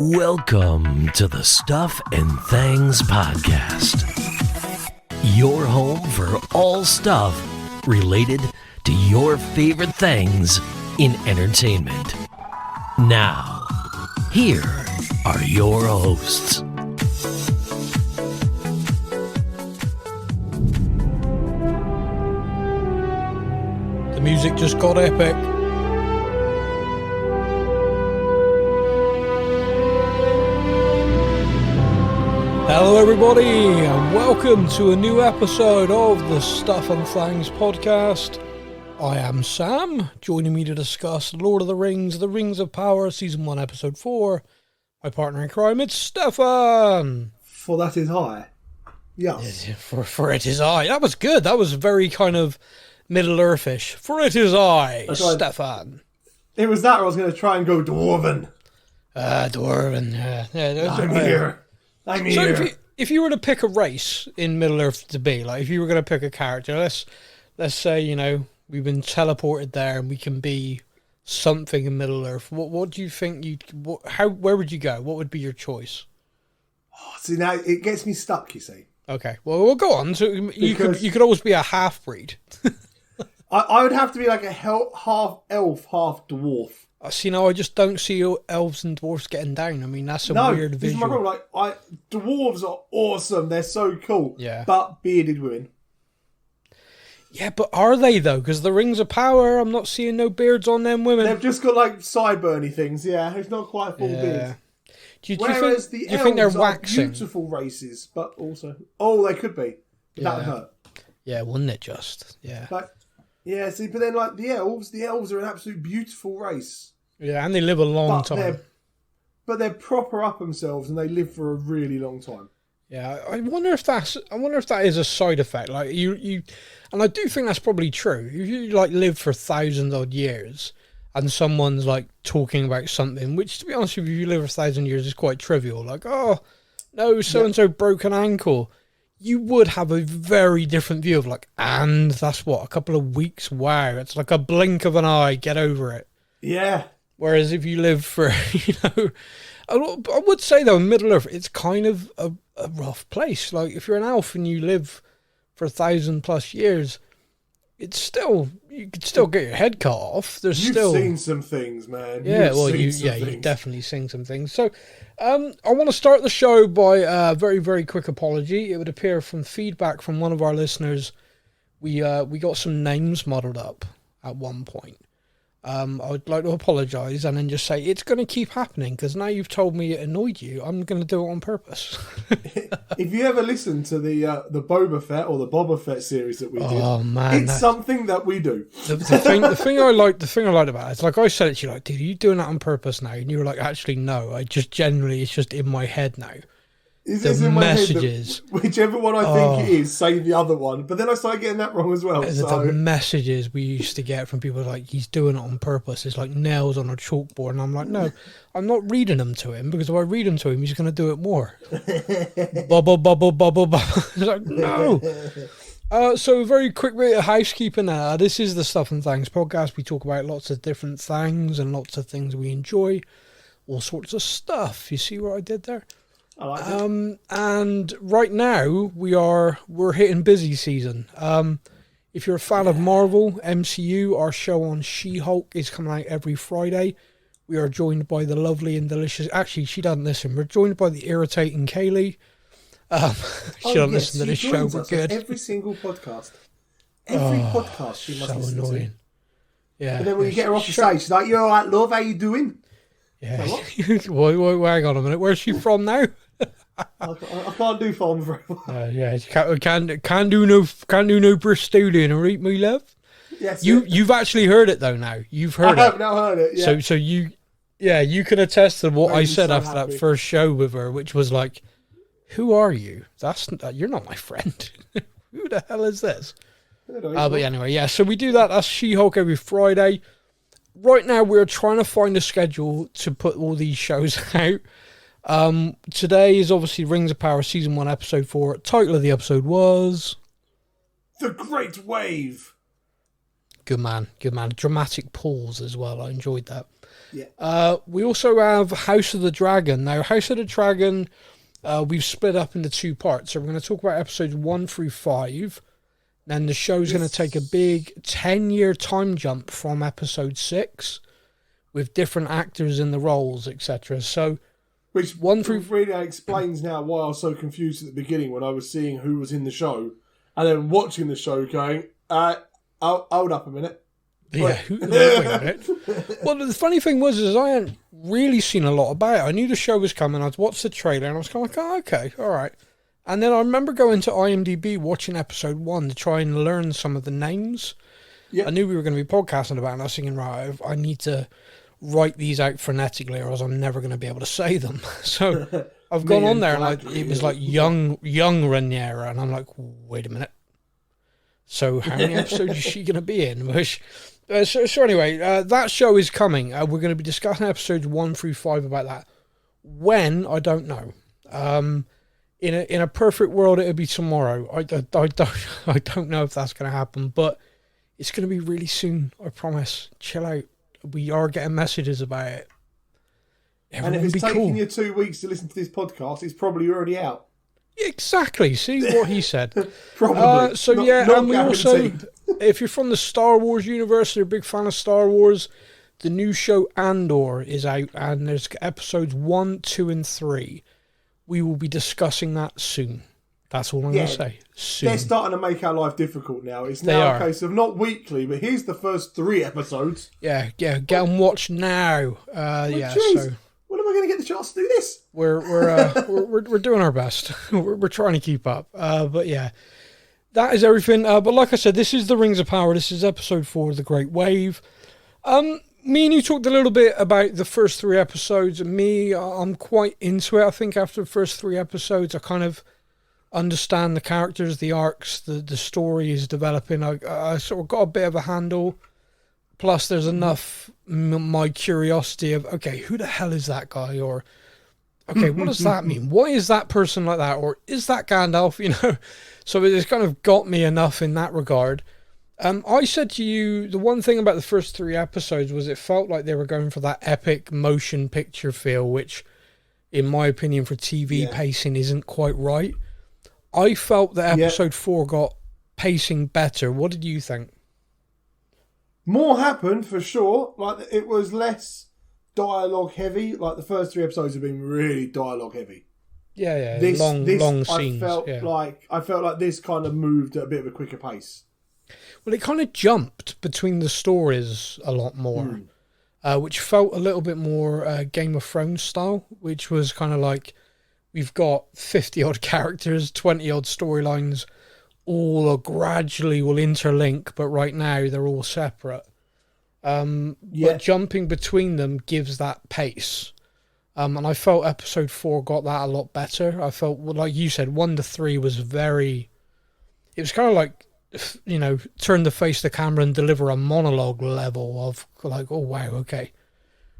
Welcome to the Stuff and Things Podcast, your home for all stuff related to your favorite things in entertainment. Now, here are your hosts. The music just got epic. Hello everybody, and welcome to a new episode of the Stuff and Things Podcast. I am Sam, joining me to discuss Lord of the Rings of Power, Season 1, Episode 4. My partner in crime, it's Stephan. For that is I. Yes. For it is I. That was good. That was very kind of Middle-earthish. For it is I, Stephan. It was that, or I was going to try and go Dwarven. Dwarven. Yeah, I'm here. I'm here. So if you were to pick a race in Middle-earth to be, like if you were going to pick a character, let's say, you know, we've been teleported there and we can be something in Middle-earth. What do you think where would you go? What would be your choice? Oh, see, now it gets me stuck, you see. Okay, well, we'll go on. So you could always be a half-breed. I would have to be like a half elf, half dwarf. See, now I just don't see elves and dwarfs getting down. I mean, that's a weird visual. This is my problem. Dwarves are awesome. They're so cool. Yeah. But bearded women. Yeah, but are they, though? Because the Rings of Power, I'm not seeing no beards on them women. They've just got, like, sideburny things, yeah. It's not quite full beard. Whereas the elves are beautiful races, but also... Oh, they could be. But that would hurt. Yeah, wouldn't it just? Yeah. Yeah, see, but then, like, the elves are an absolute beautiful race. Yeah, and they live a long time. But they're proper up themselves, and they live for a really long time. Yeah, I wonder if that is a side effect. Like you, and I do think that's probably true. If you like live for thousands odd years, and someone's like talking about something, which to be honest with you, if you live for 1,000 years is quite trivial. Like, oh no, so and so broke an ankle. You would have a very different view of like, and that's what, a couple of weeks. Wow, it's like a blink of an eye. Get over it. Yeah. Whereas if you live for, you know, I would say though, Middle Earth, it's kind of a rough place. Like if you're an elf and you live for 1,000+ years, it's still, you could still get your head cut off. You've seen some things, man. Yeah, you've definitely seen some things. So I want to start the show by a very, very quick apology. It would appear from feedback from one of our listeners, we got some names muddled up at one point. I would like to apologise and then just say it's going to keep happening because now you've told me it annoyed you. I'm going to do it on purpose. If you ever listen to the Boba Fett or the Boba Fett series that we did, it's something that we do. The thing I liked about it is, like I said it to you, like, dude, are you doing that on purpose now? And you were like, actually, no. I just generally, it's just in my head now. It's in my messages. Head whichever one I think it is, say the other one. But then I started getting that wrong as well. The messages we used to get from people like, he's doing it on purpose. It's like nails on a chalkboard. And I'm like, no, I'm not reading them to him because if I read them to him, he's going to do it more. Bubble, bubble, bubble, bubble. It's like, no. So a very quick bit of housekeeping. This is the Stuff and Things podcast. We talk about lots of different things and lots of things we enjoy. All sorts of stuff. You see what I did there? I like it. And right now we're hitting busy season. If you're a fan of Marvel, MCU, our show on She-Hulk is coming out every Friday. We are joined by the lovely and delicious. Actually, she doesn't listen. We're joined by the irritating Kaylee. She doesn't listen to this show. We're good. Every single podcast. Every podcast she must listen annoying. To. Yeah. And then when you get her off the stage, she's like, "You all right, love? How you doing?" Yeah. Wait, hang on a minute. Where's she from now? I can't do farm very well. Yeah, can't do no Bristolian, all right, my love. Yes, you've actually heard it though. Now you've heard it. I have now heard it. Yeah. So you can attest to what I said after that first show with her, which was like, "Who are you? You're not my friend. Who the hell is this?" But anyway, yeah. So we do that. That's She-Hulk every Friday. Right now, we're trying to find a schedule to put all these shows out. Today is obviously Rings of Power Season 1, Episode 4. Title of the episode was... The Great Wave. Good man. Dramatic pause as well. I enjoyed that. Yeah. We also have House of the Dragon. Now, House of the Dragon, we've split up into 2 parts. So we're going to talk about episodes 1 through 5. Then the show's going to take a big 10-year time jump from episode 6 with different actors in the roles, etc. So, which really explains now why I was so confused at the beginning when I was seeing who was in the show, and then watching the show going, hold up a minute. Yeah, wait a minute. Well, the funny thing was I hadn't really seen a lot about it. I knew the show was coming. I'd watched the trailer and I was kind of like, oh, okay, all right. And then I remember going to IMDb, watching episode 1 to try and learn some of the names. Yeah. I knew we were going to be podcasting about it, and I was thinking, right, I need to write these out phonetically or else I'm never going to be able to say them. So I've gone on there and it was like young Rhaenyra, and I'm like, wait a minute. So how many episodes is she going to be in? Which, so anyway, that show is coming. We're going to be discussing episodes 1 through 5 about that. When, I don't know. In a perfect world, it'll be tomorrow. I don't know if that's going to happen, but it's going to be really soon. I promise. Chill out. We are getting messages about it. And if it's taking you 2 weeks to listen to this podcast, it's probably already out. Exactly. See what he said. Probably. And we also, if you're from the Star Wars universe, you're a big fan of Star Wars, the new show Andor is out, and there's episodes 1, 2, and 3. We will be discussing that soon. That's all I'm going to say. Soon. They're starting to make our life difficult now. It's now a case of not weekly, but here's the first 3 episodes. Yeah, get them watched now. So when am I going to get the chance to do this? We're doing our best. we're trying to keep up. But yeah, that is everything. But like I said, this is the Rings of Power. This is episode 4 of the Great Wave. Me and you talked a little bit about the first 3 episodes. I'm quite into it. I think after the first 3 episodes, I kind of understand the characters, the arcs, the story is developing. I sort of got a bit of a handle. Plus, there's enough my curiosity of, okay, who the hell is that guy? Or, okay, what does that mean? Why is that person like that? Or is that Gandalf? You know, so it's kind of got me enough in that regard. I said to you, the one thing about the first 3 episodes was it felt like they were going for that epic motion picture feel, which, in my opinion, for TV pacing isn't quite right. I felt that episode 4 got pacing better. What did you think? More happened for sure. Like, it was less dialogue heavy. Like, the first 3 episodes have been really dialogue heavy. Yeah. Long scenes. I felt like this kind of moved at a bit of a quicker pace. Well, it kind of jumped between the stories a lot more, which felt a little bit more Game of Thrones style, which was kind of like we've got 50-odd characters, 20-odd storylines, all gradually will interlink, but right now they're all separate. But jumping between them gives that pace. And I felt episode 4 got that a lot better. I felt, like you said, 1 to 3 was very... It was kind of like, you know, turn to face the camera and deliver a monologue level of like, oh, wow, okay.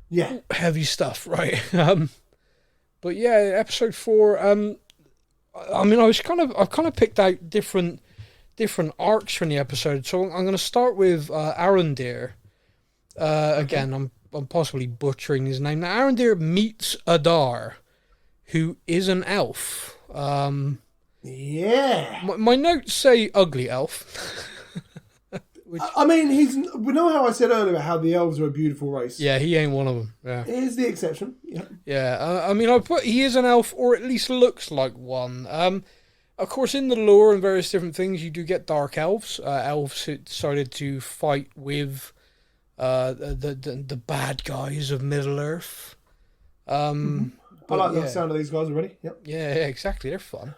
Yeah. Heavy stuff, right? But yeah, episode 4, I mean, I've kind of picked out different arcs from the episode. So I'm going to start with Arondir. Again, I'm possibly butchering his name. Now, Arondir meets Adar, who is an elf. My notes say ugly elf. I mean, we know how I said earlier how the elves are a beautiful race. Yeah, he ain't one of them. Yeah, he's the exception. Yeah. I mean, I put he is an elf, or at least looks like one. Of course, in the lore and various different things, you do get dark elves. Elves who decided to fight with the bad guys of Middle Earth. I like the sound of these guys already. Yep. Yeah, exactly. They're fun.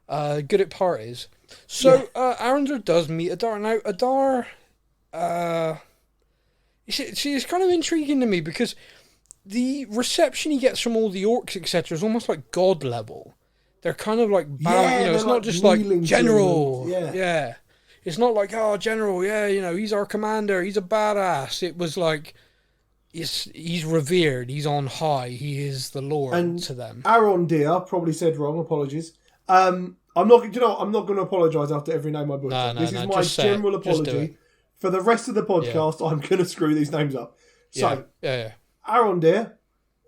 Good at parties. So Arondir does meet Adar. Now Adar, it's kind of intriguing to me because the reception he gets from all the orcs, etc., is almost like god level. They're kind of like, it's not just like general. Yeah. It's not like, oh, general, he's our commander, he's a badass. It was like, he's revered, he's on high, he is the lord to them. Arondir, probably said wrong, apologies. I'm not going to apologise after every name I butcher. This is my general apology For the rest of the podcast, I'm going to screw these names up. So, yeah. Arondir,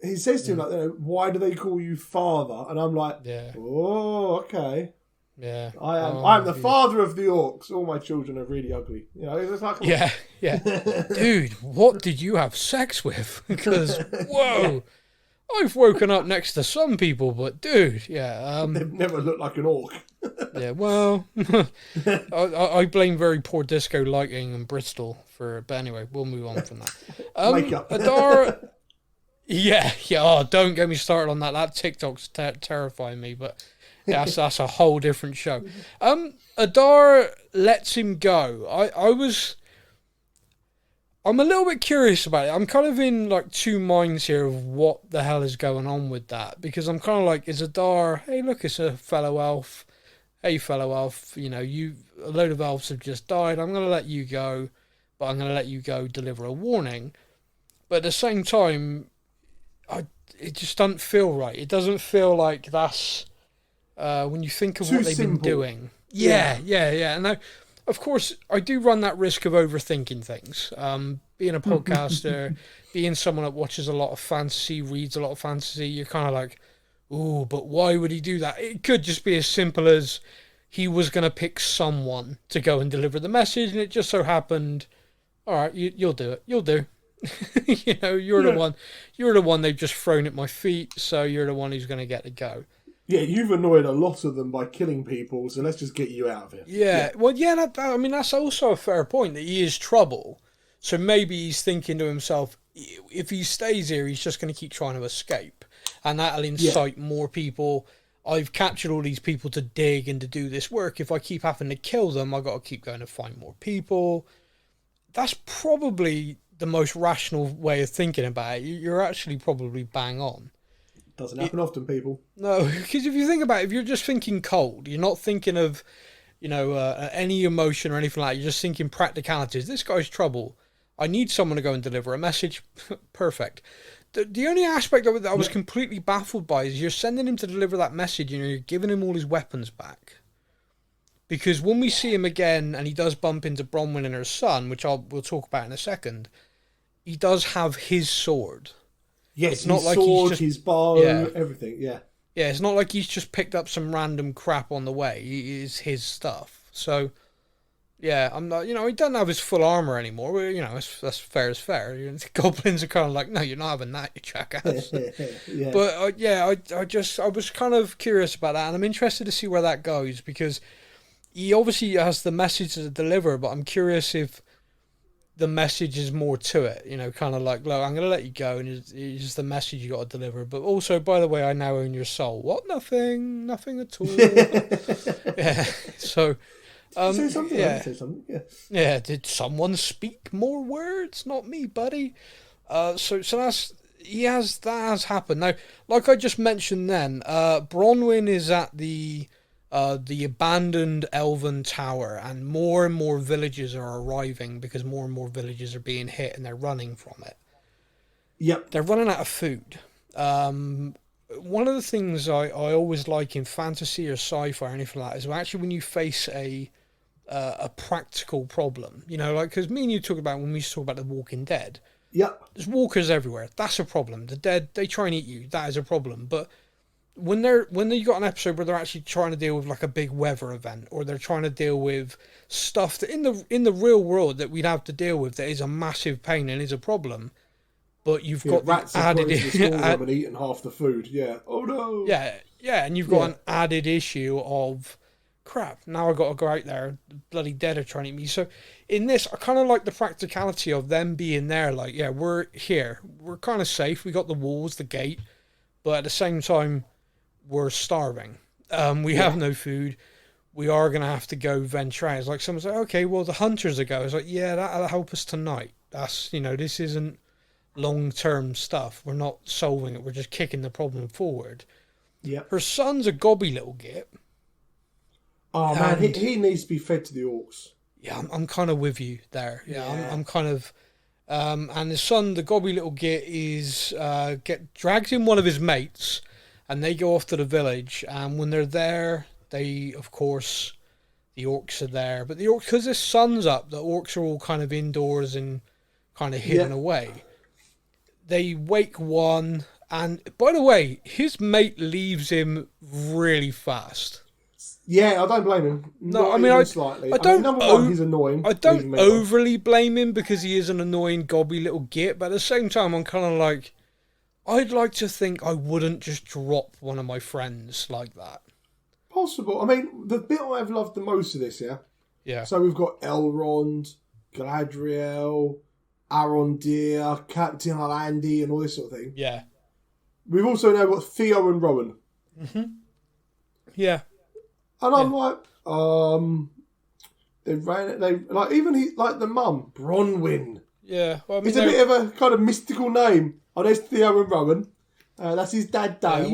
he says to him, like, why do they call you father? And I'm like, oh, okay. Yeah. I am the father of the orcs. All my children are really ugly. You know, it's like, yeah. Dude, what did you have sex with? Because, whoa. I've woken up next to some people, but dude, they've never looked like an orc. Yeah, well, I blame very poor disco lighting in Bristol for, but anyway, we'll move on from that. Makeup. Adar, yeah. Oh, don't get me started on that. That TikTok's terrifying me, but that's a whole different show. Adar lets him go. I'm a little bit curious about it. I'm kind of in like two minds here of what the hell is going on with that, because I'm kind of like, is Adar, hey look, it's a fellow elf. Hey fellow elf, you know, a load of elves have just died. I'm going to let you go, but I'm going to let you go deliver a warning. But at the same time, it just doesn't feel right. It doesn't feel like that's when you think of too what they've simple. been doing. Yeah. And of course, I do run that risk of overthinking things. Being a podcaster, being someone that watches a lot of fantasy, reads a lot of fantasy, you're kind of like, ooh, but why would he do that? It could just be as simple as he was going to pick someone to go and deliver the message, and it just so happened, all right, you'll do it. You'll do. You know, you're the one they've just thrown at my feet, so you're the one who's going to get to go. Yeah, you've annoyed a lot of them by killing people, so let's just get you out of it. Yeah. Well, yeah, I mean, that's also a fair point, that he is trouble. So maybe he's thinking to himself, if he stays here, he's just going to keep trying to escape. And that'll incite more people. I've captured all these people to dig and to do this work. If I keep having to kill them, I've got to keep going to find more people. That's probably the most rational way of thinking about it. You're actually probably bang on. Doesn't happen often, people. No, because if you think about it, if you're just thinking cold, you're not thinking of, you know, any emotion or anything like that. You're just thinking practicalities. This guy's trouble. I need someone to go and deliver a message. Perfect. The only aspect of it that I was completely baffled by is you're sending him to deliver that message and you're giving him all his weapons back. Because when we see him again and he does bump into Bronwyn and her son, which we'll talk about in a second, he does have his sword. Yes, it's not his like sword, he's just, his bow, everything, yeah. Yeah, it's not like he's just picked up some random crap on the way. It's his stuff. So, yeah, I'm not, you know, he doesn't have his full armor anymore. But, you know, that's fair as fair. The goblins are kind of like, no, you're not having that, you jackass. Yeah. But, I was kind of curious about that, and I'm interested to see where that goes, because he obviously has the message to deliver, but I'm curious if the message is more to it, you know, kind of like, look, I'm going to let you go, and it's just the message you got to deliver. But also, by the way, I now own your soul. What? Nothing at all. Yeah. So, say something. Yeah. Say something. Yeah. Yeah. Did someone speak more words? Not me, buddy. So that has happened. Now, like I just mentioned, then, Bronwyn is at the abandoned elven tower, and more villages are arriving because more and more villages are being hit and they're running from it. Yep. They're running out of food. One of the things I always like in fantasy or sci-fi or anything like that is actually when you face a practical problem, you know, like, because me and you talk about when we talk about The Walking Dead. Yep. There's walkers everywhere. That's a problem. The dead, they try and eat you. That is a problem. But when you got an episode where they're actually trying to deal with like a big weather event, or they're trying to deal with stuff that in the real world that we'd have to deal with, that is a massive pain and is a problem, but you've got rats the added and eaten half the food. Yeah. Oh no. Yeah, and you've got an added issue of crap. Now I've got to go out there. The bloody dead are trying to eat me. So in this, I kind of like the practicality of them being there. Like, yeah, we're here. We're kind of safe. We got the walls, the gate, but at the same time, we're starving. We have no food. We are going to have to go venture out. It's like someone's like, okay, well, the hunters are going. It's like, yeah, that'll help us tonight. That's, you know, this isn't long-term stuff. We're not solving it. We're just kicking the problem forward. Yeah. Her son's a gobby little git. Oh, man, he needs to be fed to the orcs. Yeah, I'm kind of with you there. Yeah. I'm kind of... and his son, the gobby little git, is drags in one of his mates, and they go off to the village, and when they're there, they, of course, the orcs are there. But the orcs, because the sun's up, the orcs are all kind of indoors and kind of hidden away. They wake one, and by the way, his mate leaves him really fast. Yeah, I don't blame him. No, I mean, slightly. I don't. Number one, he's annoying. I don't overly blame him because he is an annoying, gobby little git. But at the same time, I'm kind of like, I'd like to think I wouldn't just drop one of my friends like that. Possible. I mean, the bit I've loved the most of this, yeah. So we've got Elrond, Galadriel, Arondir, Captain Alandi, and all this sort of thing. Yeah. We've also now got Theo and Rowan. Mm-hmm. Yeah. And I'm like, they like even like the mum, Bronwyn. Yeah, well, I mean, it's a bit of a kind of mystical name. Oh, there's Theo and Rowan. That's his dad, Dave.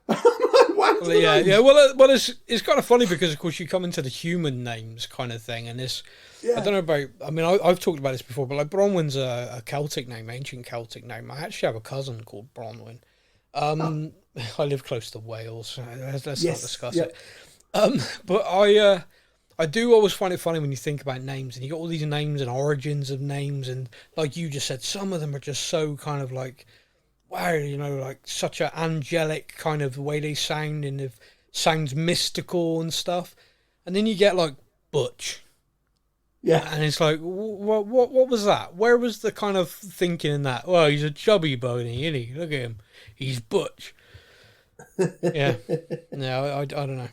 Yeah, well, it's kind of funny because of course you come into the human names kind of thing, and this. Yeah. I don't know about. I mean, I've talked about this before, but like Bronwyn's a Celtic name, ancient Celtic name. I actually have a cousin called Bronwyn. I live close to Wales. Let's not discuss it. But I do always find it funny when you think about names, and you got all these names and origins of names, and like you just said, some of them are just so kind of like, wow, like such an angelic kind of way they sound, and it sounds mystical and stuff. And then you get like Butch. Yeah. And it's like, what was that? Where was the kind of thinking in that? Well, he's a chubby bony, isn't he? Look at him. He's Butch. Yeah. No, I don't know.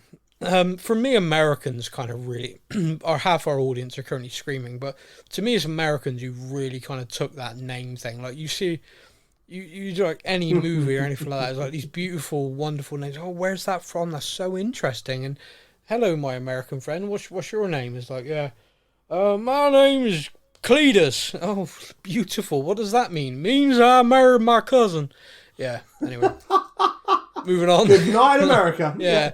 For me, Americans kind of really, or half our audience are currently screaming, but to me, it's Americans who really kind of took that name thing. Like you see, you do like any movie or anything like that, it's like these beautiful, wonderful names. Oh, where's that from? That's so interesting. And hello, my American friend. What's your name? It's like, yeah, my name is Cletus. Oh, beautiful. What does that mean? Means I married my cousin. Yeah. Anyway, moving on. Good night, America. Yeah.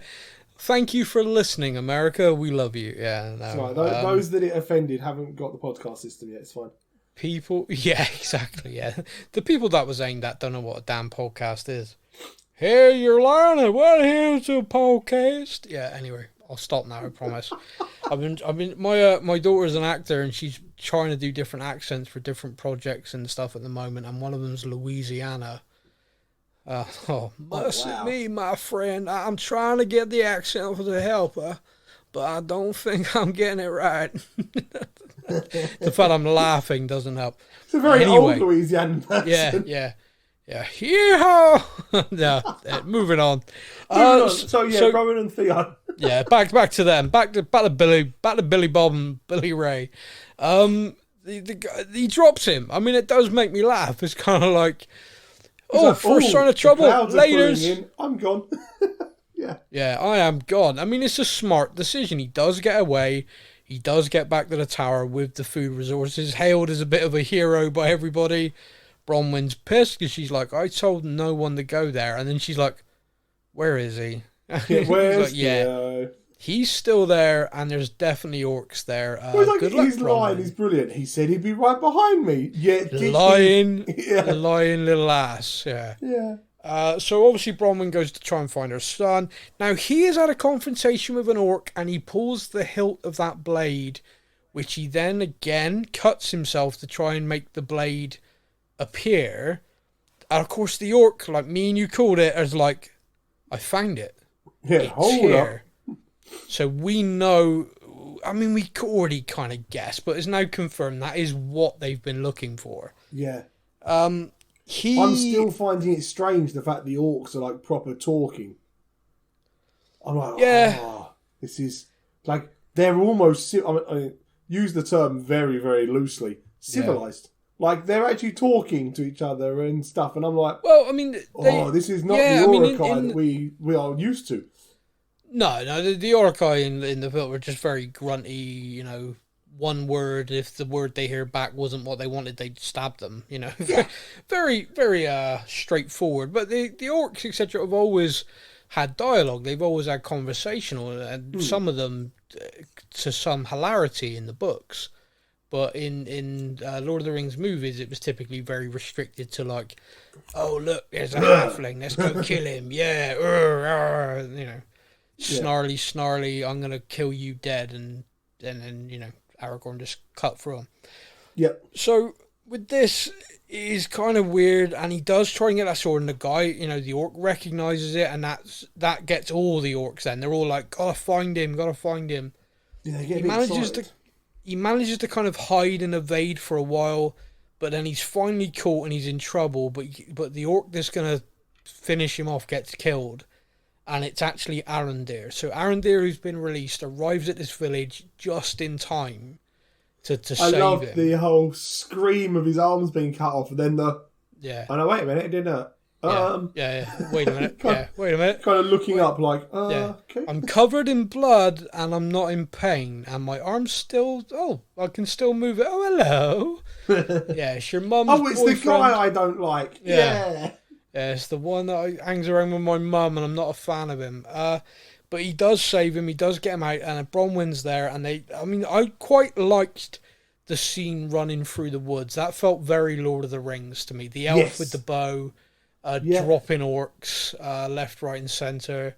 Thank you for listening, America. We love you. Yeah. No, right. Those that it offended haven't got the podcast system yet. It's fine. People. Yeah, exactly. Yeah. The people that was aimed at don't know what a damn podcast is. Hey, you're learning. What is a podcast? Yeah. Anyway, I'll stop now. I promise. I've been. My daughter's an actor, and she's trying to do different accents for different projects and stuff at the moment. And one of them's Louisiana. Me, my friend. I'm trying to get the accent for the helper, but I don't think I'm getting it right. The fact I'm laughing doesn't help. It's a very old Louisiana person. Yeah. Yeehaw! No, moving on. So Rowan and Theo. Yeah, back to them. Back to Billy Bob and Billy Ray. He drops him. I mean, it does make me laugh. It's kind of like. First sign of trouble. Laters. I'm gone. Yeah. Yeah, I am gone. I mean, it's a smart decision. He does get away. He does get back to the tower with the food resources. Hailed as a bit of a hero by everybody. Bronwyn's pissed because she's like, I told no one to go there. And then she's like, where is he? Where's he's still there, and there's definitely orcs there. His line is brilliant. He said he'd be right behind me. Yeah, lying little ass. Yeah. Yeah. So obviously Bronwyn goes to try and find her son. Now he is at a confrontation with an orc, and he pulls the hilt of that blade, which he then again cuts himself to try and make the blade appear. And of course the orc, like me and you called it, is like, I found it. Yeah, hold up. So we know, I mean, we already kind of guessed, but it's now confirmed that is what they've been looking for. Yeah. I'm still finding it strange, the fact the orcs are like proper talking. I'm like, this is like, they're almost, I use the term very, very loosely, civilized. Yeah. Like, they're actually talking to each other and stuff, and I'm like, well, I mean, this is not the Orakai that we are used to. No, the Orakai in the film were just very grunty, one word. If the word they hear back wasn't what they wanted, they'd stab them, Yeah. Very, very straightforward. But the orcs, etc., have always had dialogue. They've always had conversational, and some of them to some hilarity in the books. But in Lord of the Rings movies, it was typically very restricted to like, oh, look, there's a halfling, let's go kill him, yeah, snarly, I'm going to kill you dead. And then, Aragorn just cut through him. Yep. So with this, is kind of weird, and he does try and get that sword, and the guy, the orc recognizes it, and that gets all the orcs then. They're all like, gotta find him. Yeah, he manages to kind of hide and evade for a while, but then he's finally caught and he's in trouble, but the orc that's going to finish him off gets killed, and it's actually Arondir. So Arondir, who's been released, arrives at this village just in time to save him. I love the whole scream of his arms being cut off, and then Yeah. Oh no, wait a minute, it didn't hurt. Yeah. Wait a minute. Kind of looking up like, okay. I'm covered in blood and I'm not in pain, and my arm's still. Oh, I can still move it. Oh, hello. Yeah, it's your mum's Oh, it's boyfriend. the guy I don't like. Yeah. Yeah, it's the one that hangs around with my mum, and I'm not a fan of him. But he does save him. He does get him out, and Bronwyn's there. And I quite liked the scene running through the woods. That felt very Lord of the Rings to me. The elf with the bow. Dropping orcs left, right, and centre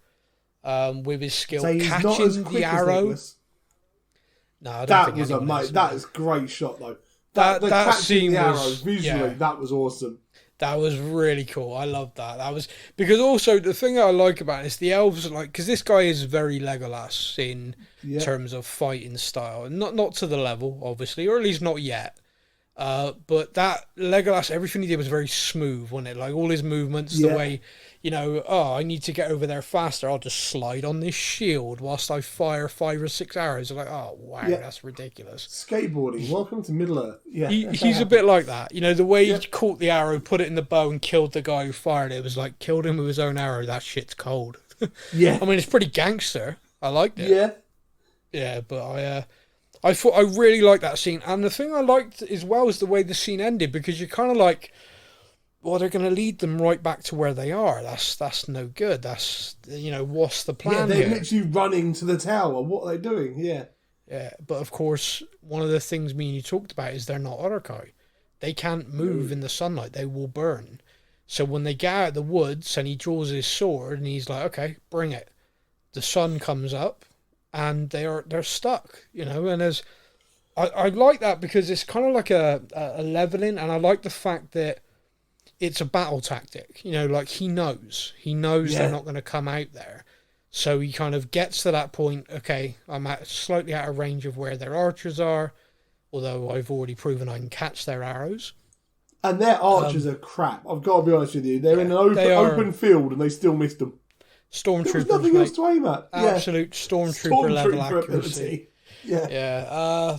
with his skill, catching the arrow. No, I don't think that is a great shot though. That scene the arrows visually, that was awesome. That was really cool. I loved that. That was because also the thing that I like about it is the elves because this guy is very Legolas in terms of fighting style, not to the level obviously, or at least not yet. But that Legolas, everything he did was very smooth, wasn't it? Like all his movements, the way, I need to get over there faster. I'll just slide on this shield whilst I fire 5 or 6 arrows. I'm like, oh wow, that's ridiculous. Skateboarding, welcome to Middle Earth. Yeah, he's a bit like that. The way he caught the arrow, put it in the bow, and killed the guy who fired it. It was like killed him with his own arrow. That shit's cold. Yeah, I mean it's pretty gangster. I liked it. Yeah, but I thought I really liked that scene, and the thing I liked as well is the way the scene ended, because you're kind of like, well, they're going to lead them right back to where they are. That's no good. That's what's the plan? Yeah, they're literally running to the tower. What are they doing? Yeah, but of course, one of the things me and you talked about is they're not Uruk-hai. They can't move in the sunlight; they will burn. So when they get out of the woods and he draws his sword and he's like, "Okay, bring it," the sun comes up. And they're stuck, and as I like that because it's kind of like a leveling, and I like the fact that it's a battle tactic, like he knows they're not going to come out there, so he kind of gets to that point. Okay, I'm slightly out of range of where their archers are, although I've already proven I can catch their arrows. And their archers are crap. I've got to be honest with you. They're in an open field and they still missed them. Stormtroopers, nothing else to aim at. Absolute stormtrooper level accuracy. Yeah.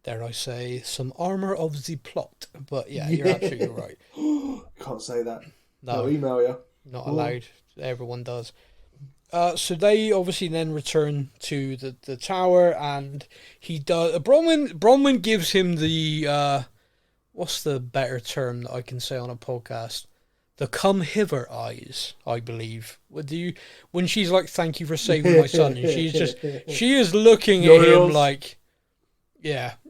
Dare I say, some armour of the plot. But you're absolutely right. Can't say that. No, I'll email you. Not allowed. Everyone does. So they obviously then return to the tower, and he does. Bronwyn gives him the what's the better term that I can say on a podcast? The come hither eyes, I believe. When she's like, "Thank you for saving my son," and she is looking at him like,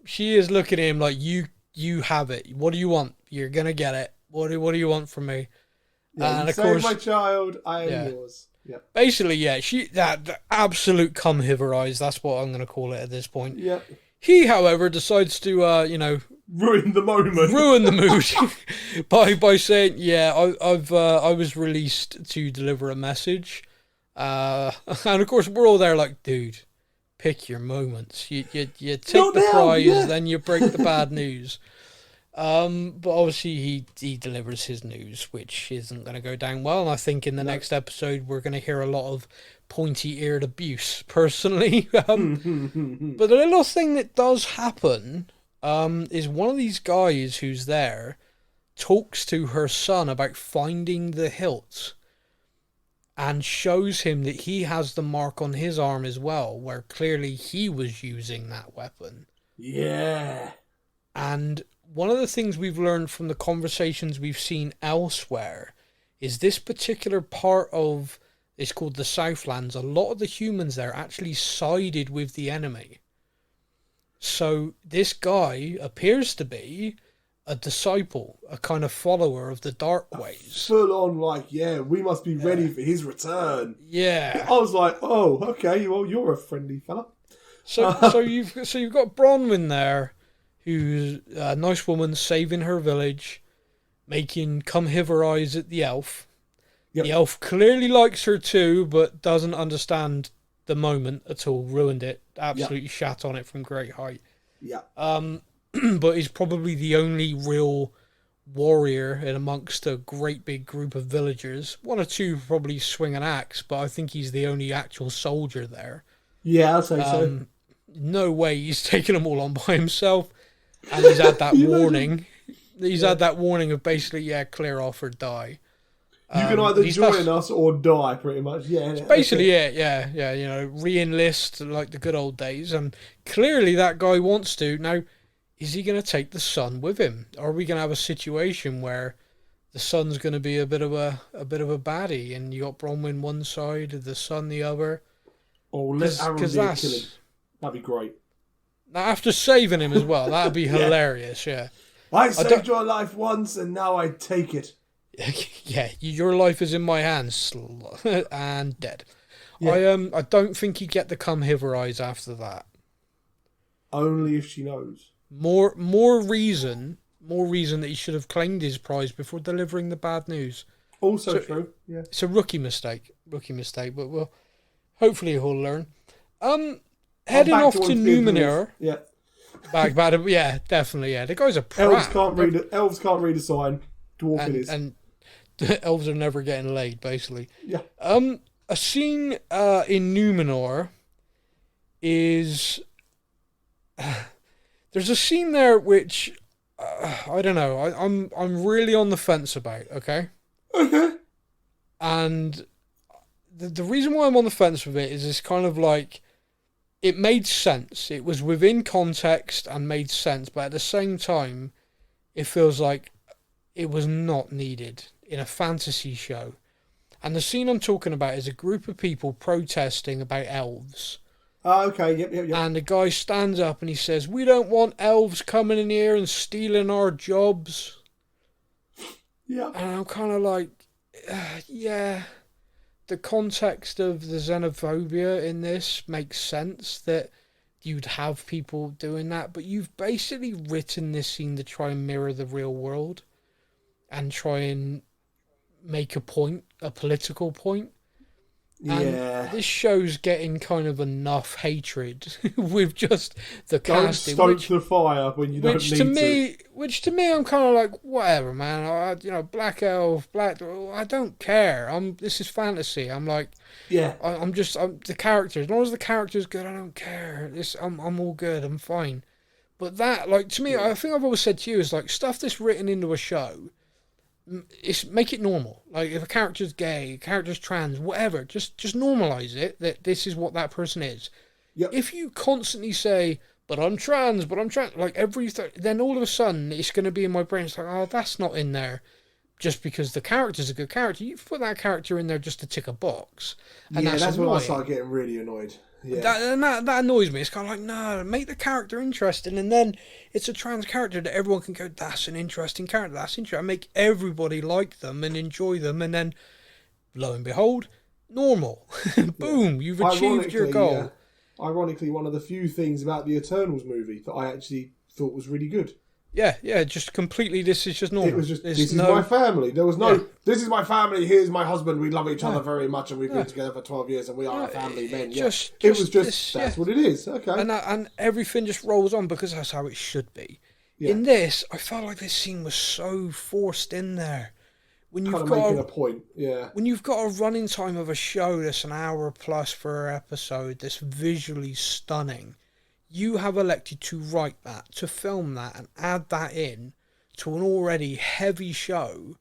she is looking at him like, you have it. What do you want? You're gonna get it. What do you want from me? And of course, my child, I am yours. Yeah. Basically, the absolute come hither eyes. That's what I'm gonna call it at this point. Yeah. He, however, decides to ruin the moment, ruin the mood by saying, I was released to deliver a message, and of course we're all there like, dude, pick your moments. You take the prize, then you break the bad news. But obviously he delivers his news, which isn't going to go down well, and I think in the next episode we're going to hear a lot of pointy-eared abuse, personally. But the little thing that does happen is one of these guys who's there talks to her son about finding the hilt and shows him that he has the mark on his arm as well, where clearly he was using that weapon. Yeah. And one of the things we've learned from the conversations we've seen elsewhere is this particular part of, it's called the Southlands, a lot of the humans there actually sided with the enemy. So this guy appears to be a disciple, a kind of follower of the dark ways. Full on, we must be ready for his return. Yeah. I was like, oh, okay, well, you're a friendly fella. So you've got Bronwyn there, who's a nice woman saving her village, making come hither eyes at the elf. Yep. The elf clearly likes her too, but doesn't understand the moment at all. Ruined it. Absolutely shat on it from great height. Yeah. But he's probably the only real warrior in amongst a great big group of villagers. One or two probably swing an axe, but I think he's the only actual soldier there. Yeah, I'll say so. No way he's taking them all on by himself. And he's had that warning. He's had that warning of basically, clear off or die. You can either join us or die, pretty much. Yeah, it's basically it. Yeah. Re-enlist like the good old days, and clearly that guy wants to. Now, is he going to take the son with him? Or are we going to have a situation where the son's going to be a bit of a baddie, and you got Bronwyn one side, the son the other? Or let Arondir kill him. That'd be great. Now, after saving him as well, that'd be hilarious. Yeah. I saved your life once, and now I take it. Yeah, your life is in my hands and dead. Yeah. I don't think he'd get the come hither eyes after that. Only if she knows. More reason that he should have claimed his prize before delivering the bad news. Also true. Yeah, it's a rookie mistake, but well, hopefully he'll learn. Heading off to Numenor. Yeah. Back, yeah, definitely. Yeah, the guy's a prat. Elves can't read a sign. Dwarf is. And the elves are never getting laid, basically. Yeah. A scene in Numenor is there's a scene there which I don't know. I'm really on the fence about. Okay. And the reason why I'm on the fence with it is it's kind of like it made sense. It was within context and made sense, but at the same time, it feels like it was not needed in a fantasy show. And the scene I'm talking about is a group of people protesting about elves. Oh, okay, yep. And the guy stands up and he says, "We don't want elves coming in here and stealing our jobs." Yeah. And I'm kind of like, yeah. The context of the xenophobia in this makes sense that you'd have people doing that, but you've basically written this scene to try and mirror the real world and try and make a point, a political point. And this show's getting kind of enough hatred with just the casting. Don't stoke the fire when you don't need to. Which to me, I'm kind of like, whatever, man. Black elf, I don't care. This is fantasy. I'm like, yeah. I'm the character. As long as the character's good, I don't care. I'm all good. I'm fine. But that, to me, I think I've always said to you is stuff that's written into a show. Make it normal. If a character's gay, a character's trans, whatever, just normalize it that this is what that person is. Yep. If you constantly say, but I'm trans, then all of a sudden it's going to be in my brain. It's like, oh, that's not in there just because the character's a good character. You put that character in there just to tick a box. And that's when I start getting really annoyed. Yeah. That annoys me. It's kind of like, no, make the character interesting, and then it's a trans character that everyone can go, that's an interesting character, that's interesting. And make everybody like them and enjoy them, and then, lo and behold, normal. Boom, you've achieved your goal. Ironically, one of the few things about the Eternals movie that I actually thought was really good. Yeah, just completely, this is just normal. It was just, this is my family. There was no, this is my family, here's my husband, we love each other very much, and we've been together for 12 years, and we are a family men. That's what it is. Okay. And everything just rolls on because that's how it should be. Yeah. In this, I felt like this scene was so forced in there. When you've got making a point, when you've got a running time of a show that's an hour plus for an episode that's visually stunning, you have elected to write that, to film that, and add that in to an already heavy show.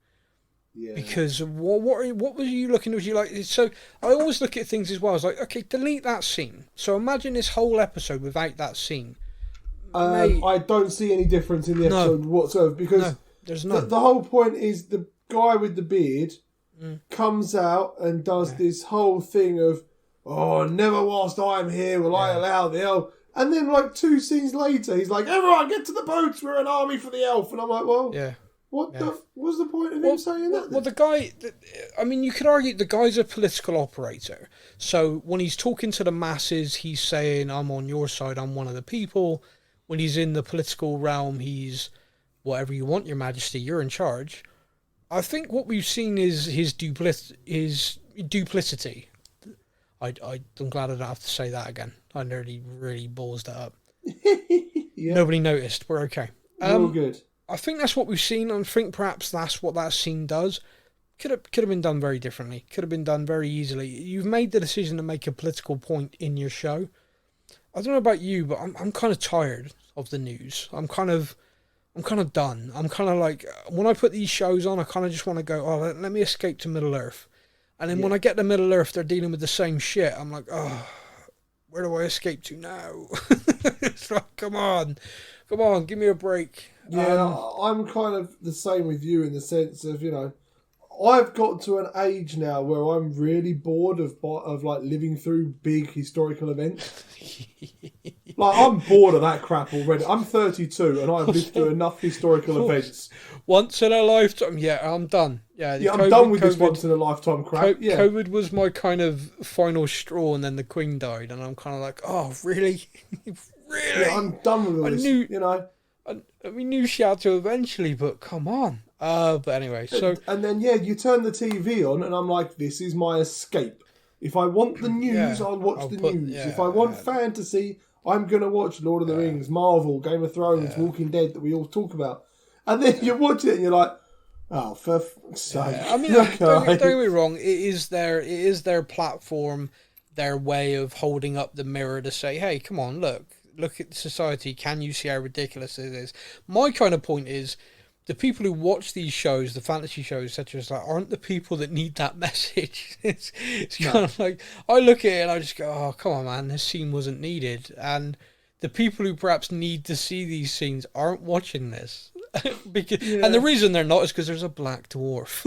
Yeah. Because what were you looking at? You like, so I always look at things as well. I was like, okay, delete that scene. So imagine this whole episode without that scene. I don't see any difference in the episode whatsoever because there's none. The whole point is the guy with the beard comes out and does this whole thing of, oh, never whilst I'm here will I allow the elf. And then, like, 2 scenes later, he's like, everyone, get to the boats, we're an army for the elf. And I'm like, well, what's the point of him saying that? Well, the guy, I mean, you could argue the guy's a political operator. So when he's talking to the masses, he's saying, I'm on your side, I'm one of the people. When he's in the political realm, he's, whatever you want, your majesty, you're in charge. I think what we've seen is his duplicity. I'm glad I don't have to say that again. I nearly really balls that up. Nobody noticed. We're okay. We're all good. I think that's what we've seen. I think perhaps that's what that scene does. Could have been done very differently. Could have been done very easily. You've made the decision to make a political point in your show. I don't know about you, but I'm kind of tired of the news. I'm kind of done. I'm kind of like, when I put these shows on, I kind of just want to go, let me escape to Middle Earth. And then when I get to Middle Earth, they're dealing with the same shit. I'm like, where do I escape to now? It's like, come on, give me a break. Yeah, I'm kind of the same with you in the sense of, I've got to an age now where I'm really bored of like living through big historical events. Like, I'm bored of that crap already. I'm 32 and I've lived through enough historical events. Once in a lifetime. Yeah, I'm done. Yeah, I'm done with this once in a lifetime crap. COVID was my kind of final straw, and then the Queen died, and I'm kind of like, oh, really? Really? Yeah, I'm done with all this, We knew she had to eventually, but come on. But anyway, so... And then, you turn the TV on, and I'm like, this is my escape. If I want the news, I'll watch the news. If I want fantasy, I'm going to watch Lord of the Rings, Marvel, Game of Thrones, Walking Dead, that we all talk about. And then you watch it, and you're like, oh, for fuck's sake. I mean, don't get me wrong, it is their platform, their way of holding up the mirror to say, hey, come on, look at society, can you see how ridiculous it is? My kind of point is, the people who watch these shows, the fantasy shows, etc., aren't the people that need that message. It's kind of like, I look at it and I just go, oh, come on, man, this scene wasn't needed. And the people who perhaps need to see these scenes aren't watching this. And the reason they're not is because there's a black dwarf.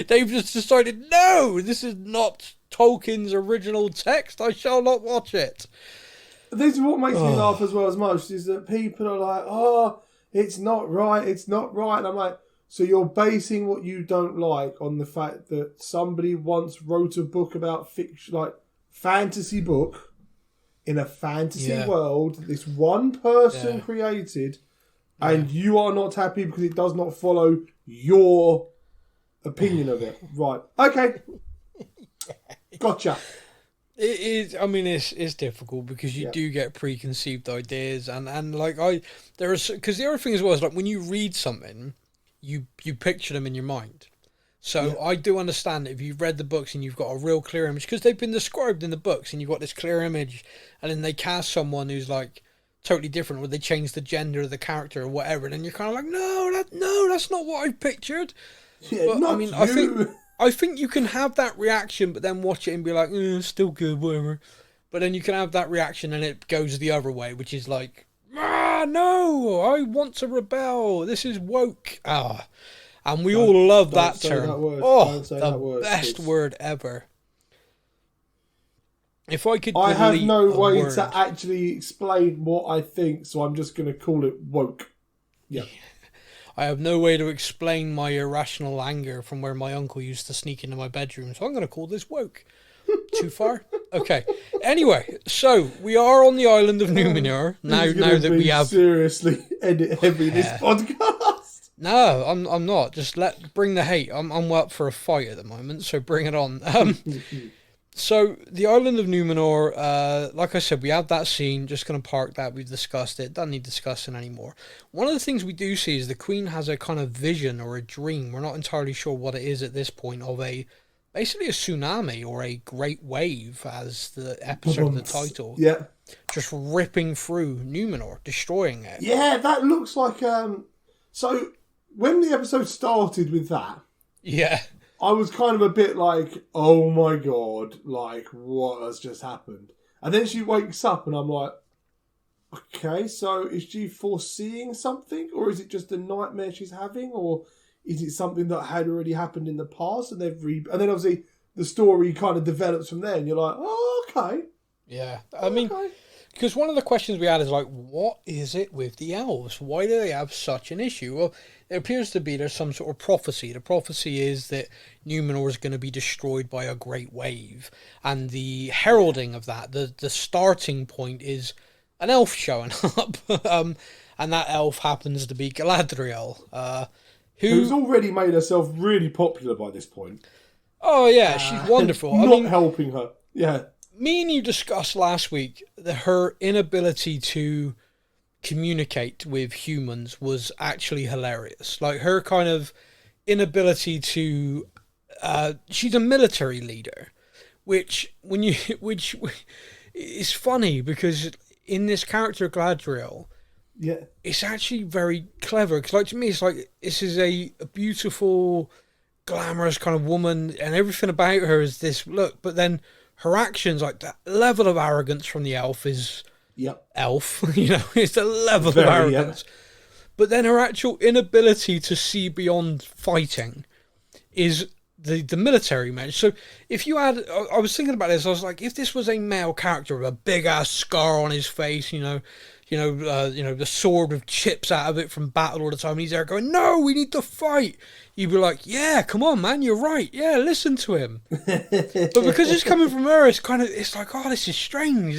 They've just decided, no, this is not Tolkien's original text. I shall not watch it. This is what makes me laugh as well as most, is that people are like, it's not right. And I'm like, so you're basing what you don't like on the fact that somebody once wrote a book about fiction, like fantasy book, in a fantasy world that this one person created, and you are not happy because it does not follow your opinion of it. Right. Okay. Gotcha. It is. I mean, it's difficult because you do get preconceived ideas, and like because the other thing as well is, like, when you read something, you picture them in your mind. So I do understand that if you've read the books and you've got a real clear image, because they've been described in the books, and you've got this clear image, and then they cast someone who's like totally different, or they change the gender of the character or whatever, and then you're kind of like, no, that's not what I pictured. Yeah, but I mean, I think you can have that reaction, but then watch it and be like, still good, whatever. But then you can have that reaction and it goes the other way, which is like, no, I want to rebel. This is woke. And we all love that term. The best word ever. If I could, I have no way to actually explain what I think, so I'm just going to call it woke. Yeah. I have no way to explain my irrational anger from where my uncle used to sneak into my bedroom, so I'm going to call this woke. Too far? Okay. Anyway, so we are on the island of Numenor now that we have seriously edit heavy this podcast. No, I'm not. Just bring the hate. I'm up for a fight at the moment, so bring it on. So the island of Numenor, like I said, we have that scene. Just going to park that. We've discussed it. Doesn't need discussing anymore. One of the things we do see is the Queen has a kind of vision or a dream. We're not entirely sure what it is at this point, of basically a tsunami or a great wave, as the episode of the title. Yeah. Just ripping through Numenor, destroying it. Yeah, that looks like so when the episode started with that, I was kind of a bit like, oh my god, like, what has just happened? And then she wakes up and I'm like, okay, so is she foreseeing something? Or is it just a nightmare she's having? Or is it something that had already happened in the past and they've and then obviously the story kind of develops from there and you're like, oh, okay. Yeah, I mean, Because one of the questions we had is like, what is it with the elves? Why do they have such an issue? Well, it appears to be there's some sort of prophecy. The prophecy is that Numenor is going to be destroyed by a great wave. And the heralding of that, the starting point is an elf showing up. And that elf happens to be Galadriel. Who's already made herself really popular by this point. Oh, yeah, she's wonderful. Not helping her. Yeah. Me and you discussed last week that her inability to communicate with humans was actually hilarious. Like her kind of inability to, she's a military leader, which is funny because in this character Galadriel, yeah, it's actually very clever. Because like to me, it's like this is a beautiful, glamorous kind of woman, and everything about her is this look, but then her actions, like that level of arrogance from the elf is elf, it's a level of arrogance. Yep. But then her actual inability to see beyond fighting is the military man. So if you had, I was thinking about this, I was like, if this was a male character with a big ass scar on his face, the sword with chips out of it from battle all the time, and he's there going, no, we need to fight. You'd be like, yeah, come on, man, you're right. Yeah, listen to him. But because it's coming from her, it's like, oh, this is strange.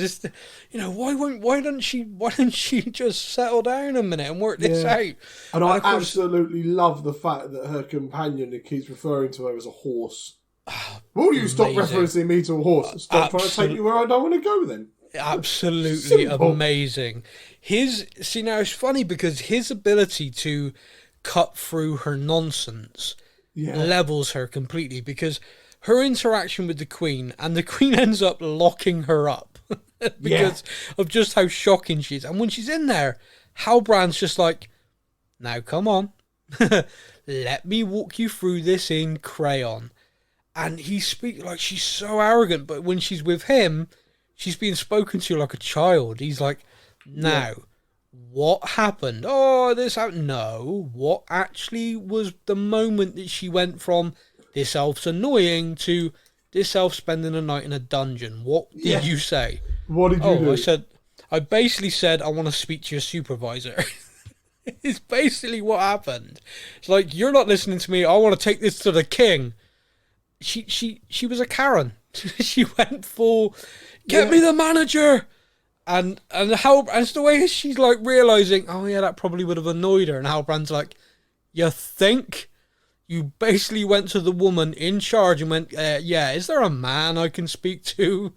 Why don't she just settle down a minute and work this out? And I absolutely love the fact that her companion keeps referring to her as a horse. Will you stop referencing me to a horse? Stop trying to take me where I don't want to go then. Absolutely amazing. Now it's funny because his ability to cut through her nonsense levels her completely, because her interaction with the Queen, and the Queen ends up locking her up because of just how shocking she is. And when she's in there, Halbrand's just like, now come on, let me walk you through this in crayon. And he speaks like she's so arrogant, but when she's with him, she's being spoken to like a child. He's like, now, what happened? Oh, this happened. No, what actually was the moment that she went from this elf's annoying to this elf spending a night in a dungeon? What did you say? What did you do? I basically said, I want to speak to your supervisor. It's basically what happened. It's like, you're not listening to me. I want to take this to the king. She was a Karen. She went full, get me the manager. And it's the way she's like realizing, oh yeah, that probably would have annoyed her. And Halbrand's like, you think? You basically went to the woman in charge and went, is there a man I can speak to?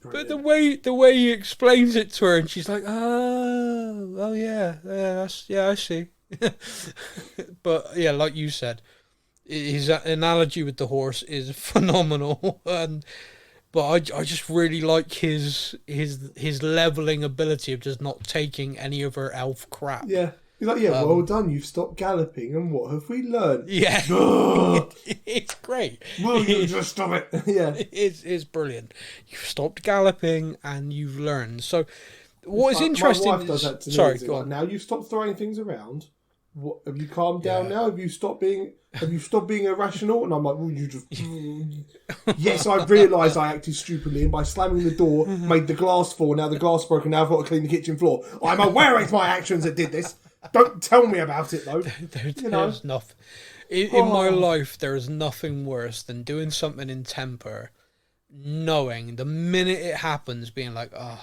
But the way he explains it to her, and she's like, I see. But yeah, like you said, his analogy with the horse is phenomenal. But I just really like his leveling ability of just not taking any of her elf crap. Yeah. He's like, well done, you've stopped galloping, and what have we learned? Yeah. It's great. Will you just stop it? Yeah. It's brilliant. You've stopped galloping and you've learned. So what is interesting... My wife does that to me. Sorry, go on. Now you've stopped throwing things around. What, have you calmed down now? Have you stopped being irrational? And I'm like, well, you just... Yes, I realised I acted stupidly, and by slamming the door, made the glass fall. Now the glass broke, and now I've got to clean the kitchen floor. I'm aware it's my actions that did this. Don't tell me about it, though. There's nothing... In my life, there is nothing worse than doing something in temper, knowing the minute it happens, being like, oh,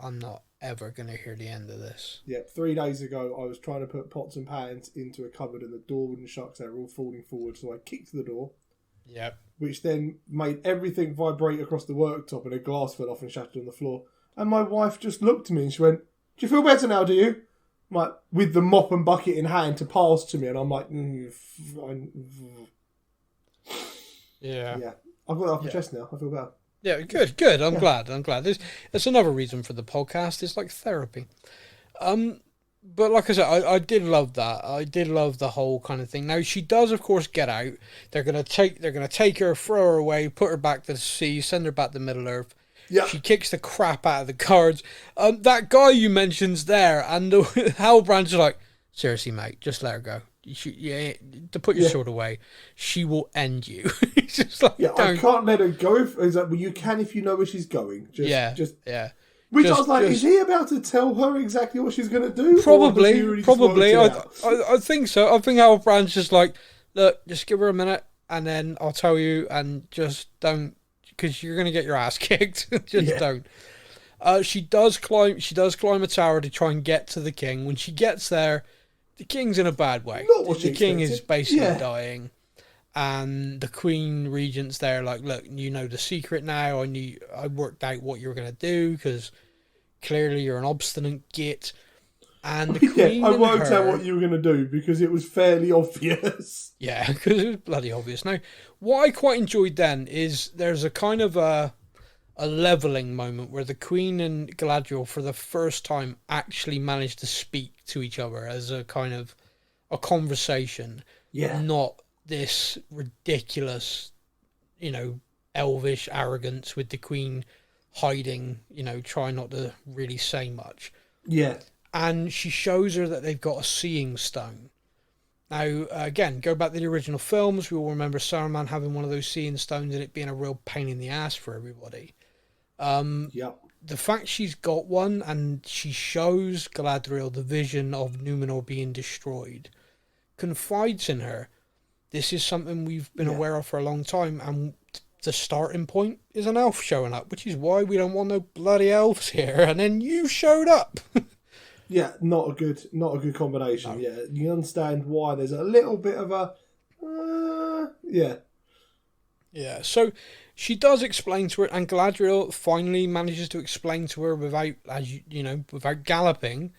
I'm not ever going to hear the end of this. Yeah, 3 days ago, I was trying to put pots and pans into a cupboard, and the door wouldn't shut because they were all falling forward, so I kicked the door. Yep. Which then made everything vibrate across the worktop, and a glass fell off and shattered on the floor. And my wife just looked at me and she went, do you feel better now, do you? I'm like, with the mop and bucket in hand to pass to me, and I'm like, yeah. I've got it off my chest now. I feel better. Yeah, good. I'm glad. There's another reason for the podcast. It's like therapy. But like I said, I did love that. I did love the whole kind of thing. Now she does, of course, get out. They're gonna take her, throw her away, put her back to the sea, send her back to Middle Earth. Yeah. She kicks the crap out of the guards. That guy you mentioned's there, and Halbrand's like, seriously, mate, just let her go. to put your sword away. She will end you. It's just like, I can't let her go. It's like, well, you can if you know where she's going. Which I was like, is he about to tell her exactly what she's going to do? Probably. I think so. I think Halbrand's just like, look, just give her a minute, and then I'll tell you, and just don't, because you're going to get your ass kicked. Don't. She does climb a tower to try and get to the king. When she gets there, the king's in a bad way. The king is basically dying, and the queen regent's there like, look, you know the secret now. I worked out what you're going to do, because clearly you're an obstinate git. And the queen, I worked out what you were going to do, because it was fairly obvious. Yeah, because it was bloody obvious. Now, what I quite enjoyed then is there's a kind of a leveling moment where the Queen and Galadriel, for the first time, actually managed to speak to each other as a kind of a conversation. Yeah. Not this ridiculous, elvish arrogance with the Queen hiding, trying not to really say much. Yeah. And she shows her that they've got a seeing stone. Now, again, go back to the original films. We all remember Saruman having one of those seeing stones and it being a real pain in the ass for everybody. The fact she's got one and she shows Galadriel the vision of Numenor being destroyed, confides in her, this is something we've been aware of for a long time, and the starting point is an elf showing up, which is why we don't want no bloody elves here, and then you showed up. Yeah, not a good combination. No. Yeah, you understand why there's a little bit of a Yeah, so she does explain to her, and Galadriel finally manages to explain to her without galloping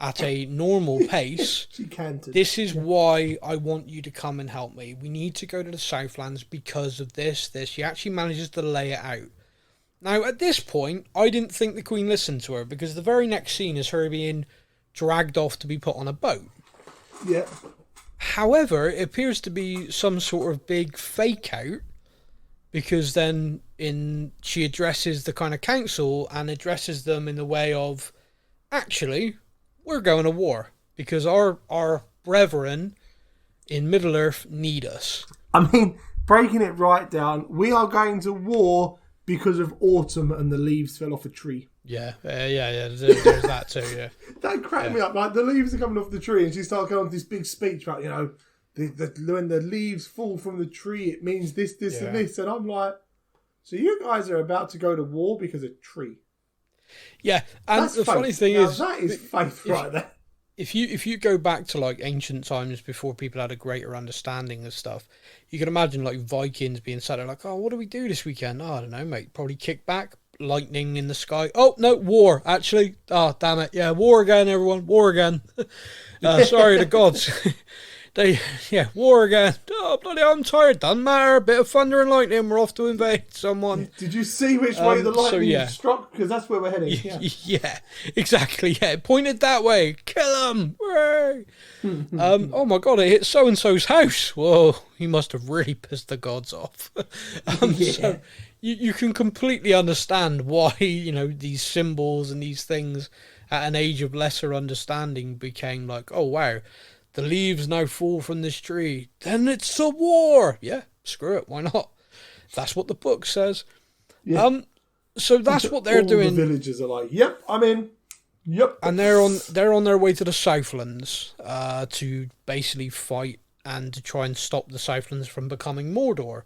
at a normal pace. She canted. This is why I want you to come and help me. We need to go to the Southlands because of this. She actually manages to lay it out. Now, at this point, I didn't think the Queen listened to her, because the very next scene is her being dragged off to be put on a boat. Yeah. However, it appears to be some sort of big fake out, because then she addresses the kind of council and addresses them in the way of, actually, we're going to war, because our brethren in Middle-earth need us. I mean, breaking it right down, we are going to war because of autumn and the leaves fell off a tree. Yeah. There's that too, yeah. That cracked me up. Like, the leaves are coming off the tree, and she started going on this big speech about, when the leaves fall from the tree, it means this, and this. And I'm like, so you guys are about to go to war because of tree? Yeah, and that's the faith. Funny thing now, is, that is faith right there. If you go back to like ancient times before people had a greater understanding of stuff, you can imagine like Vikings being sat there like, oh, what do we do this weekend? Oh, I don't know, mate. Probably kick back, lightning in the sky. Oh no, war actually. Oh damn it, yeah, war again, everyone, war again. Sorry, the gods. War again. Oh, bloody hell, I'm tired. Doesn't matter. A bit of thunder and lightning. We're off to invade someone. Did you see which way the lightning struck? Because that's where we're heading. Yeah, exactly. Yeah, it pointed that way. Kill him. Oh my God, it hit so-and-so's house. Whoa, he must have really pissed the gods off. So you can completely understand why, these symbols and these things at an age of lesser understanding became like, oh wow, the leaves now fall from this tree. Then it's a war. Yeah, screw it. Why not? That's what the book says. Yeah. So that's what they're doing. The villagers are like, yep, I'm in. Yep. And they're on their way to the Southlands to basically fight and to try and stop the Southlands from becoming Mordor.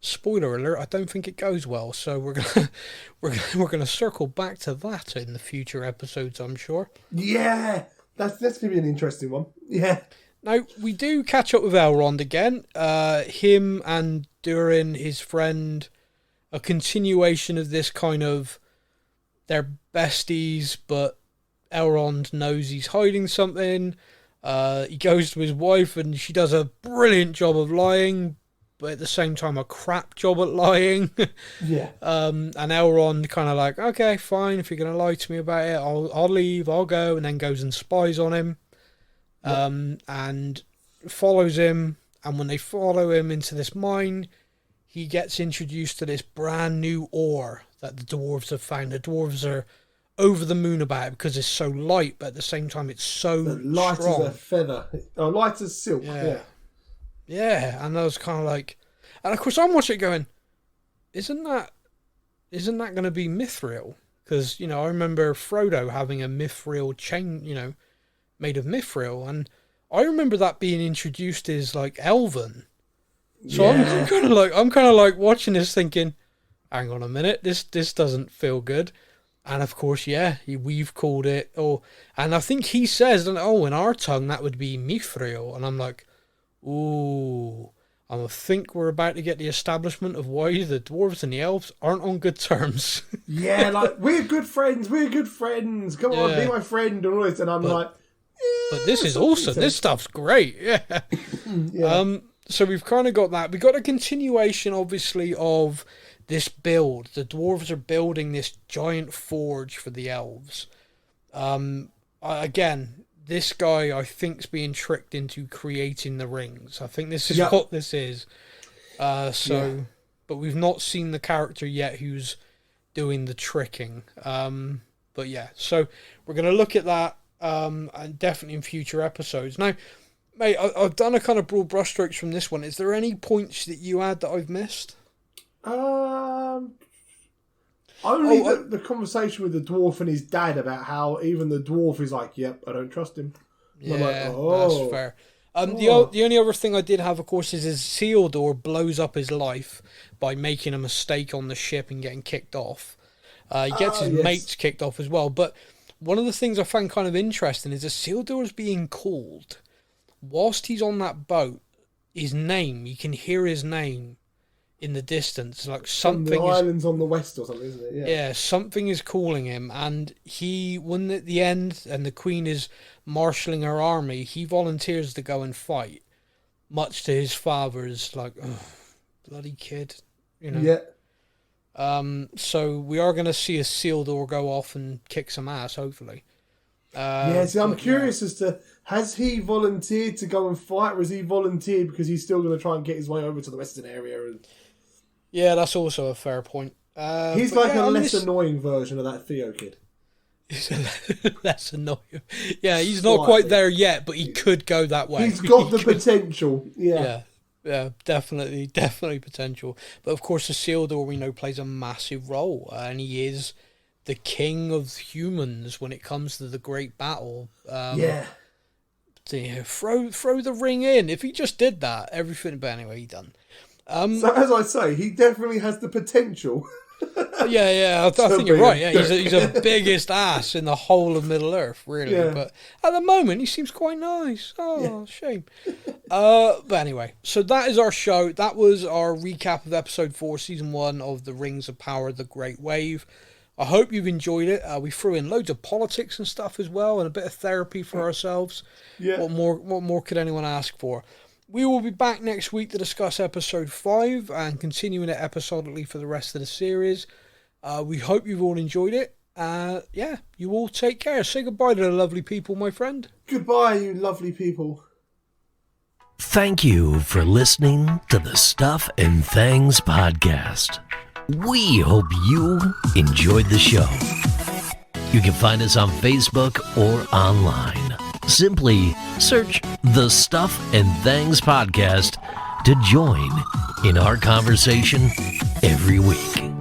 Spoiler alert, I don't think it goes well. So we're gonna circle back to that in the future episodes, I'm sure. Yeah. That's going to be an interesting one. Yeah. Now, we do catch up with Elrond again. Him and Durin, his friend, a continuation of this kind of, they're besties, but Elrond knows he's hiding something. He goes to his wife and she does a brilliant job of lying, but at the same time a crap job at lying. Yeah. And Elrond kind of like, okay, fine, if you're going to lie to me about it, I'll leave, I'll go, and then goes and spies on him. Yeah. And follows him, and when they follow him into this mine, he gets introduced to this brand new ore that the dwarves have found. The dwarves are over the moon about it because it's so light, but at the same time it's so light strong. as a feather. Oh, light as silk. Yeah, and I was kind of like, and of course I'm watching it going, isn't that going to be mithril? Because, you know, I remember Frodo having a mithril chain, you know, made of mithril, and I remember that being introduced as like elven. So I'm kind of like watching this thinking, hang on a minute, this doesn't feel good. And of course, we've called it, and I think he says, in our tongue that would be mithril, and I'm like, ooh, I think we're about to get the establishment of why the dwarves and the elves aren't on good terms. Yeah, like, we're good friends, come on, be my friend, and all this, and I'm like, but this is awesome, this stuff's great, so we've kind of got that. We got a continuation, obviously, of this build. The dwarves are building this giant forge for the elves. Again, this guy, I think, is being tricked into creating the rings. I think this is what this is. But we've not seen the character yet who's doing the tricking. But yeah, so we're going to look at that, and definitely in future episodes. Now, mate, I've done a kind of broad brushstrokes from this one. Is there any points that you had that I've missed? Only the conversation with the dwarf and his dad about how even the dwarf is like, yep, I don't trust him. Yeah, that's fair. The only other thing I did have, of course, is Isildur blows up his life by making a mistake on the ship and getting kicked off. He gets his mates kicked off as well. But one of the things I found kind of interesting is Isildur is being called. Whilst he's on that boat, his name, you can hear his name in the distance, like something. From the islands on the west or something, isn't it? Yeah, something is calling him, and when at the end and the queen is marshalling her army, he volunteers to go and fight, much to his father's like, oh, bloody kid, you know. Yeah. So we are going to see Isildur go off and kick some ass, hopefully. I'm curious as to, has he volunteered to go and fight, or has he volunteered because he's still going to try and get his way over to the western area? And yeah, that's also a fair point. He's like a less annoying version of that Theo kid. He's less annoying. Yeah, he's not quite there yet, but he could go that way. He's got the potential. Yeah, definitely potential. But of course, Isildur, we know, plays a massive role, and he is the king of humans when it comes to the great battle. Throw the ring in. If he just did that, everything. But anyway, he done. So as I say, he definitely has the potential. I think you're right. Yeah, he's a biggest ass in the whole of Middle Earth, really. Yeah. But at the moment, he seems quite nice. Shame. But anyway, so that is our show. That was our recap of episode 4, season 1 of the Rings of Power: The Great Wave. I hope you've enjoyed it. We threw in loads of politics and stuff as well, and a bit of therapy for ourselves. Yeah. What more could anyone ask for? We will be back next week to discuss episode 5 and continuing it episodically for the rest of the series. We hope you've all enjoyed it. You all take care. Say goodbye to the lovely people, my friend. Goodbye, you lovely people. Thank you for listening to the Stuff and Things podcast. We hope you enjoyed the show. You can find us on Facebook or online. Simply search the Stuff and Things podcast to join in our conversation every week.